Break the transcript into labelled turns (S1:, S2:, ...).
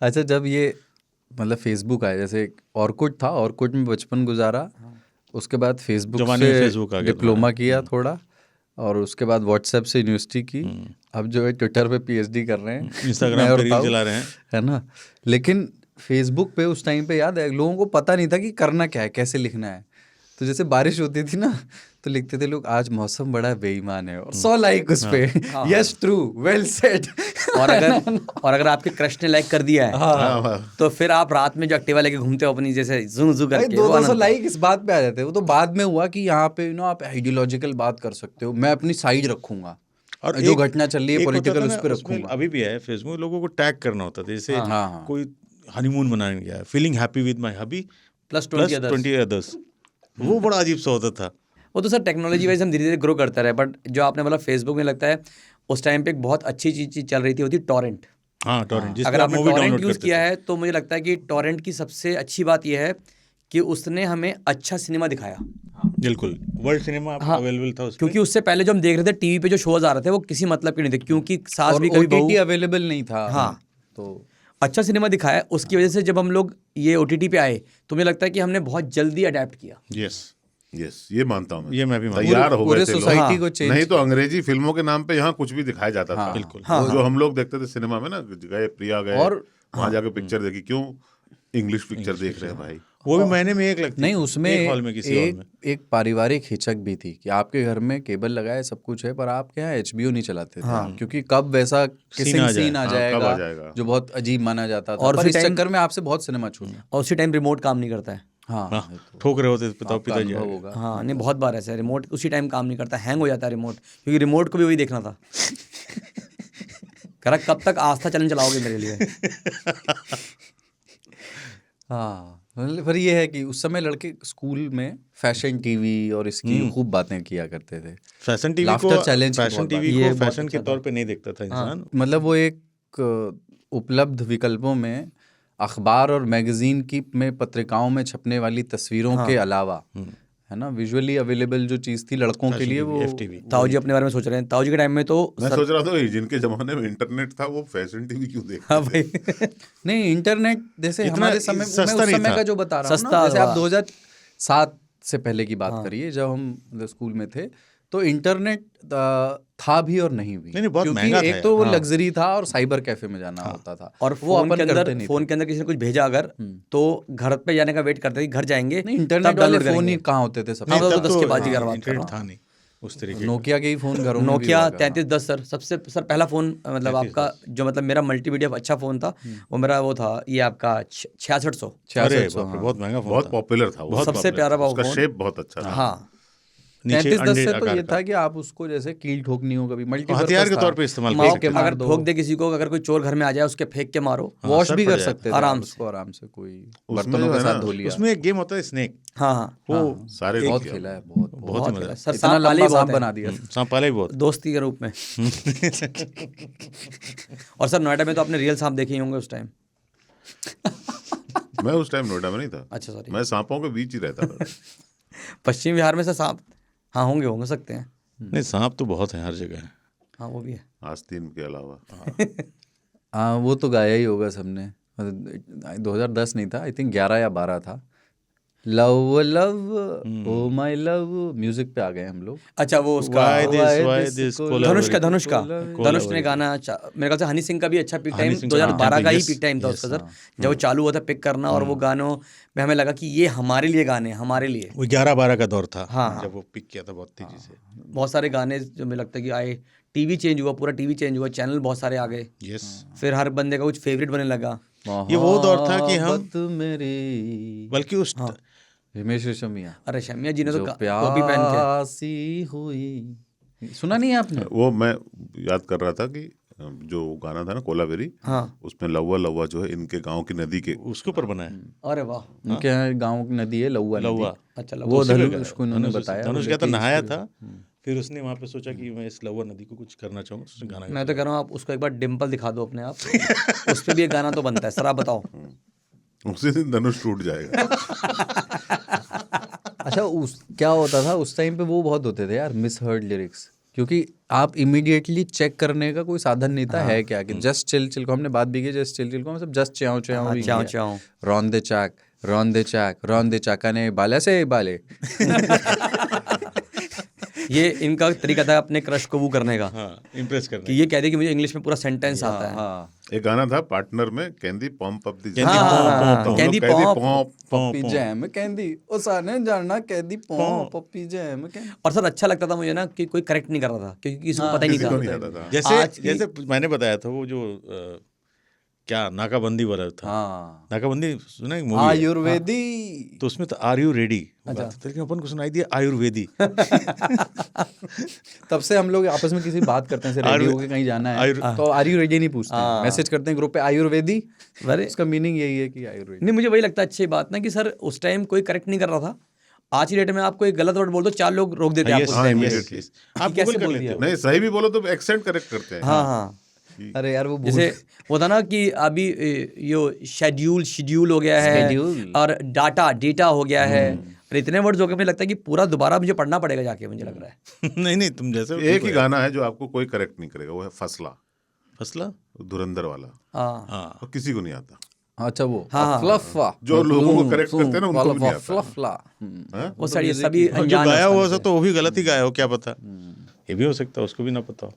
S1: अच्छा, जब ये मतलब फेसबुक आया, जैसे ऑर्कुट था, ऑर्कुट में बचपन गुजारा, उसके बाद फेसबुक
S2: जमाने में
S1: से
S2: फेसबुक आ गया
S1: डिप्लोमा किया थोड़ा, और उसके बाद व्हाट्सएप से यूनिवर्सिटी की, अब जो है ट्विटर पे पीएचडी कर रहे हैं, मैं
S2: इंस्टाग्राम
S1: और
S2: पे रील
S1: ताऊ,
S2: चला रहे हैं।
S1: है ना। लेकिन फेसबुक पे उस टाइम पे याद है लोगों को पता नहीं था कि करना क्या है, कैसे लिखना है। तो जैसे बारिश होती थी ना, तो लिखते थे लोग आज मौसम बड़ा बेईमान है, और 100 लाइक उस पे, यस ट्रू, वेल सेड।
S3: और अगर आपके क्रश ने लाइक कर दिया है
S2: हाँ,
S3: तो फिर आप रात में जो एक्टिवा लेके घूमते हो अपनी, जैसे जू जू
S1: भाई
S3: करके,
S1: 200 लाइक इस बात पे आ जाते हैं। वो तो बाद में हुआ कि यहाँ पे आप आइडियोलॉजिकल बात कर सकते हो, मैं अपनी साइड रखूंगा
S2: और
S1: जो
S2: एक-
S1: घटना चल रही है
S2: एक होता
S1: पॉलिटिकल
S2: था
S1: उस
S2: ना,
S1: पे
S2: उसमें
S1: रखूंगा।
S2: अभी भी है फेसबुक, लोगों को टैग करना होता था, जैसे
S1: हाँ।
S2: कोई हनीमून मनाने गया, feeling happy with my hubby
S3: plus
S2: plus
S3: 20
S2: 20 others, वो बड़ा अजीब सा होता था।
S3: वो तो सर टेक्नोलॉजी वाइज हम धीरे धीरे ग्रो करता रहे, बट जो आपने बोला फेसबुक में, लगता है उस टाइम पे एक बहुत अच्छी चीज चल रही थी, होती टॉरेंट।
S2: हाँ, टॉरेंट, जिस
S3: अगर
S2: पे आप
S3: आपने
S2: मूवी
S3: टॉरेंट
S2: डाउनलोड
S3: यूज़
S2: करते
S3: किया
S2: थे।
S3: है तो मुझे लगता है कि टॉरेंट की सबसे अच्छी बात यह है कि उसने हमें अच्छा सिनेमा दिखाया।
S2: बिल्कुल, वर्ल्ड सिनेमा अवेलेबल था उस पे।
S3: क्योंकि उससे पहले जो हम देख रहे थे टीवी पे जो शोज आ रहे थे वो किसी मतलब के नहीं थे, क्योंकि सास
S1: और
S3: भी कभी बहू,
S1: ओटीटी अवेलेबल नहीं था।
S3: हाँ,
S1: तो
S3: अच्छा सिनेमा दिखाया। उसकी वजह से जब हम लोग ये ओटीटी पे आए तो मुझे लगता है कि हमने बहुत जल्दी अडेप्ट किया।
S4: यस, ये मानता हूँ मैं।
S2: ये मैं भी मानता हूँ।
S4: तैयार हो गए
S1: पूरे
S4: थे लोग।
S1: सोसाइटी को चेंज
S4: नहीं तो अंग्रेजी फिल्मों के नाम पे यहाँ कुछ भी दिखाया जाता था।
S2: बिल्कुल।
S4: जो हम लोग देखते थे सिनेमा में ना, गए प्रिया गए
S1: और
S4: वहां जाके पिक्चर देखी, क्यों इंग्लिश पिक्चर देख रहे हैं भाई।
S2: वो भी महीने में एक लगती
S1: नहीं,
S2: थी,
S1: उसमें
S2: एक हॉल में, किसी हॉल में।
S1: एक पारिवारिक हिचक भी थी कि आपके घर में केबल लगा है, सब कुछ है, पर आपके यहाँ एचबीओ नहीं चलाते थे, क्योंकि कब वैसा किसिंग सीन आ
S4: कब
S1: जाएगा
S4: आ जाएगा।
S1: जो बहुत अजीब माना जाता था,
S3: और
S1: पर
S3: उसी
S1: इस
S3: टाइम-
S1: चक्कर में आपसे बहुत सिनेमा छूटा।
S3: और उसी टाइम रिमोट काम नहीं करता है।
S1: हाँ,
S2: ठोक रहे होते पिता
S1: आपका
S2: पिताजी
S1: अनुभव
S2: आगे।
S1: होगा।
S3: हाँ, नहीं, बहुत बार ऐसा है, रिमोट उसी टाइम काम नहीं करता, हैंग हो जाता है रिमोट, क्योंकि रिमोट को भी वही देखना था। कह रहा कब तक आस्था चैनल चलाओगे मेरे लिए।
S1: हाँ, पर ये है कि उस समय लड़के स्कूल में फैशन टीवी और इसकी खूब बातें किया करते थे।
S2: फैशन टीवी
S1: Laughter
S2: को
S1: challenge की
S2: फैशन
S1: बहुत
S2: टीवी
S3: ये
S2: को
S3: बहुत
S2: फैशन के तौर पे नहीं देखता था इंसान।
S1: मतलब वो एक उपलब्ध विकल्पों में अखबार और मैगजीन की में पत्रिकाओं में छपने वाली तस्वीरों के अलावा, है ना, विजुअली अवेलेबल जो चीज़ थी लड़कों के लिए, वो
S2: FTV।
S3: ताऊ जी अपने बारे में सोच रहे हैं। ताऊ जी के टाइम में तो
S4: मैं सोच रहा था जिनके जमाने में इंटरनेट था वो फैशन टीवी क्यों देखते
S3: हाँ
S4: थे?
S3: भाई।
S1: नहीं, इंटरनेट जैसे
S2: इतना
S1: हमारे समय, मैं
S2: सस्ता
S1: उस
S2: नहीं
S1: समय
S2: था।
S1: का जो बता रहा हूँ ना,
S3: सस्ता
S1: जैसे आप
S3: था।
S1: 2007 से पहले की बात करिए, जब हम मतलब स्कूल में थे, तो इंटरनेट था भी और नहीं भी,
S2: नहीं, बहुत
S1: क्योंकि
S2: महंगा था
S1: एक तो वो लग्जरी था और साइबर कैफे में जाना होता था,
S3: और
S1: वो
S3: फोन
S1: अपन
S3: के
S1: करते
S3: अंदर,
S1: नहीं
S3: फोन
S1: थे।
S3: के अंदर किसी ने कुछ भेजा अगर, तो घर पे जाने का वेट करते थे, घर जाएंगे
S1: नहीं, इंटरनेट
S3: तब
S1: वाले
S3: डाउनलोड
S1: फोन ही
S3: करेंगे।
S1: कहाँ होते थे सब।
S3: हाँ,
S2: नहीं,
S3: तो
S2: तब
S3: 10 के बाद
S2: हाँ,
S3: की बात कर
S2: इंटरनेट
S3: रहा
S2: था
S3: हूँ।
S2: नहीं उस तरीके का।
S1: नोकिया के ही फोन घरों में भी
S3: नोकिया
S1: हुआ करता।
S3: 3310 सर, सबसे सर पहला फोन, मतलब आपका जो, मतलब मेरा मल्टीमीडिया अच्छा फोन था वो मेरा, वो था ये आपका 6600।
S2: अरे
S1: 6600,
S2: बाप रे, बहुत महंगा फोन
S4: बहुत
S2: था।
S4: पॉपुलर था वो।
S2: बहुत
S3: सबसे प्यारा वो
S4: उसका
S3: फोन।
S4: शेप बहुत अच्छा था।
S3: हाँ,
S2: नीचे
S1: 3310
S2: अंडे
S1: से तो
S2: आकार
S1: ये
S2: का।
S1: था कि आप उसको जैसे कील ठोकनी हो, कभी मल्टीपर्पज
S2: हथियार के
S1: था।
S2: तौर पे इस्तेमाल कर
S3: माओ
S2: सकते
S3: के
S2: थे।
S3: अगर ठोक दे किसी को, अगर कोई चोर घर में आ जाए उसके फेंक के मारो,
S1: वॉश
S2: सर
S1: भी
S2: पड़
S1: कर
S2: जाता
S1: सकते थे
S3: आराम
S1: आप
S3: से।
S1: उसको, आराम से, कोई
S4: उसमें
S1: बर्तनों
S4: जो
S1: के
S4: है
S1: साथ
S4: ना,
S1: धो लिया।
S2: उसमें एक गेम होता है स्नेक,
S3: हाँ हाँ,
S2: वो
S4: सारे
S1: बहुत
S4: देख
S1: खेला
S4: लिया।
S1: है, बहुत
S2: बहुत ही
S3: खेला
S2: मजा।
S3: है। सर
S1: इतना
S3: सांप वाले
S1: लंबा
S3: ही बहुत
S1: सांप
S3: है,
S1: बना दिया।
S2: सांप पाला ही बहुत।
S3: दोस्ती के रूप में। और सर नोएडा में तो आपने रियल सांप देखे ही होंगे उस टाइम।
S4: मैं उस टाइम नोएडा में नहीं था।
S3: अच्छा, सॉरी।
S4: मैं सांपों के बीच ही रहता था।
S3: पश्चिम बिहार में से सांप, हाँ, होंगे सकते हैं।
S2: नहीं, सांप तो बहुत है हर जगह।
S3: हाँ, वो भी है।
S4: आस्तीन के अलावा
S1: हाँ, वो तो गाया ही होगा सबने। 2010 नहीं था, आई थिंक 11 या 12 था। Love love oh my love music पे आ गए हम लोग।
S3: अच्छा, वो उसका
S2: Why this
S3: धनुष ने गाना, मेरे ख्याल से हनी सिंह का भी अच्छा पीक टाइम,
S2: हनी सिंह का
S3: 2012 का ही
S2: yes,
S3: पीक टाइम था उसका सर, जब वो चालू हुआ था पिक करना, और वो गानों में हमें लगा कि ये हमारे लिए गाने, हमारे लिए।
S2: वो 11-12 का दौर था
S3: हाँ,
S2: जब वो पिक किया था बहुत तेजी से।
S3: बहुत सारे गाने जो मुझे लगता है कि आए, टीवी चेंज हुआ, पूरा टीवी चेंज हुआ, चैनल बहुत सारे आ गए,
S2: यस,
S3: फिर हर बंदे का कुछ फेवरेट बनने लगा।
S2: ये वो दौर था कि हम,
S1: मोहब्बत मेरी,
S2: बल्कि उस
S1: हिमेश रेशमिया,
S3: अरे शमिया जी ने तो
S1: जो
S3: टोपी पहन के,
S1: प्यासी हुई, सुना नहीं है आपने?
S4: वो मैं याद कर रहा था कि जो गाना था ना कोलावेरी,
S3: हाँ,
S4: उसमें लव्वा लव्वा जो है इनके गांव की नदी के
S2: उसके ऊपर बना है।
S3: अरे वाह,
S1: उनके यहाँ गाँव की नदी है लौवा नदी।
S2: लौवा।
S3: अच्छा,
S1: वो धनुष को उन्होंने बताया।
S2: धनुष क्या था, नहाया था, फिर उसने वहाँ पे सोचा कि मैं इस लौवा नदी को कुछ करना चाहूँगा, तो उसने गाना
S3: मैं तो कह रहा हूँ आप उसको एक बार डिम्पल दिखा दो अपने आप, उस पर भी एक गाना तो बनता है सर, आप बताओ।
S4: उसी दिन धनुष टूट जाएगा।
S1: अच्छा, क्या होता था उस टाइम पे, वो बहुत होते थे यार मिसहर्ड लिरिक्स। क्योंकि आप इमीडिएटली चेक करने का कोई साधन नहीं था, है क्या कि जस्ट चिल चिल को हमने बात भी की, जस्ट चिल चिल को हम सब जस्ट च्याओ च्याओ भी
S3: च्याओ
S1: किया।
S3: च्याओ।
S1: रौन दे चाका ने बाले से बाले।
S3: ये इनका तरीका था अपने क्रश को वो करने का,
S2: हाँ, इम्प्रेस करने
S3: कि ये कह दे कि मुझे इंग्लिश में पूरा सेंटेंस आता है।
S1: हाँ,
S4: एक गाना था पार्टनर में, candy pump up the
S2: candy pump, pump,
S3: candy pump.
S1: पप्पी जैम कैंदी ओ साने जानना कैंदी पॉ पप्पी जैम कैंदी।
S3: और सर अच्छा लगता था मुझे ना कि कोई करेक्ट नहीं कर रहा था, क्योंकि किसी को पता ही
S4: किसी को
S3: नहीं
S4: नहीं
S3: था।
S4: आता था।
S2: जैसे जैसे मैंने बताया था वो जो क्या नाकाबंदी वाला था,
S1: हाँ,
S2: नाकाबंदी सुना है मूवी,
S1: आयुर्वेदी।
S2: तो उसमें तो आर यू रेडी, लेकिन अपन को सुनाई दिया आयुर्वेदी।
S1: तब से हम लोग आपस में किसी बात करते हैं, रेडी
S2: आयुर्वे-
S1: होके कहीं जाना है
S2: आयुर्-
S1: तो आर यू रेडी नहीं पूछते हैं, मैसेज करते हैं ग्रुप पे आयुर्वेदी।
S3: अरे
S1: उसका मीनिंग यही है कि आयुर्वेदी।
S3: नहीं, मुझे वही लगता है अच्छी बात ना कि सर उस टाइम कोई करेक्ट नहीं कर रहा था। आज की डेट में आपको एक गलत वर्ड बोल दो, 4 लोग रोक देते हैं
S2: Yes,
S3: आपको
S4: हाँ,
S3: उस time पे।
S4: immediately।
S2: आप
S3: कैसे
S2: गूगल कर
S3: बोल
S2: लेते
S3: दिया?
S2: हो।
S4: नहीं, सही भी बोलो तो एक्सेंट करेक्ट करते हैं।
S3: हाँ हाँ,
S1: अरे यार वो
S3: जैसे वो था ना कि अभी यो शेड्यूल हो गया है,
S1: Schedule।
S3: और डेटा हो गया है, और इतने वर्ड्स हो गए, मुझे लगता है कि पूरा दोबारा मुझे पढ़ना पड़ेगा जाके, मुझे लग रहा है।
S2: नहीं नहीं, तुम जैसे
S4: एक ही गाना है जो आपको कोई करेक्ट नहीं करेगा, वो है फसला,
S2: फसला।
S4: धुरंधर वाला,
S3: हाँ
S2: हाँ,
S4: और किसी को नहीं आता।
S1: अच्छा वो
S3: हाँ।
S1: फ्लफा
S4: जो लोगों को करेक्ट करते हैं ना, उनको भी नहीं आता।
S1: फ्लफला।
S4: हाँ?
S3: वो सर ये सभी
S2: और जो
S3: अनजान है
S2: गाया
S3: उस
S2: हुआ
S3: time
S2: था
S3: से।
S2: तो वो भी गलत ही गाया हो, क्या पता, ये भी हो सकता है उसको भी ना पता हो।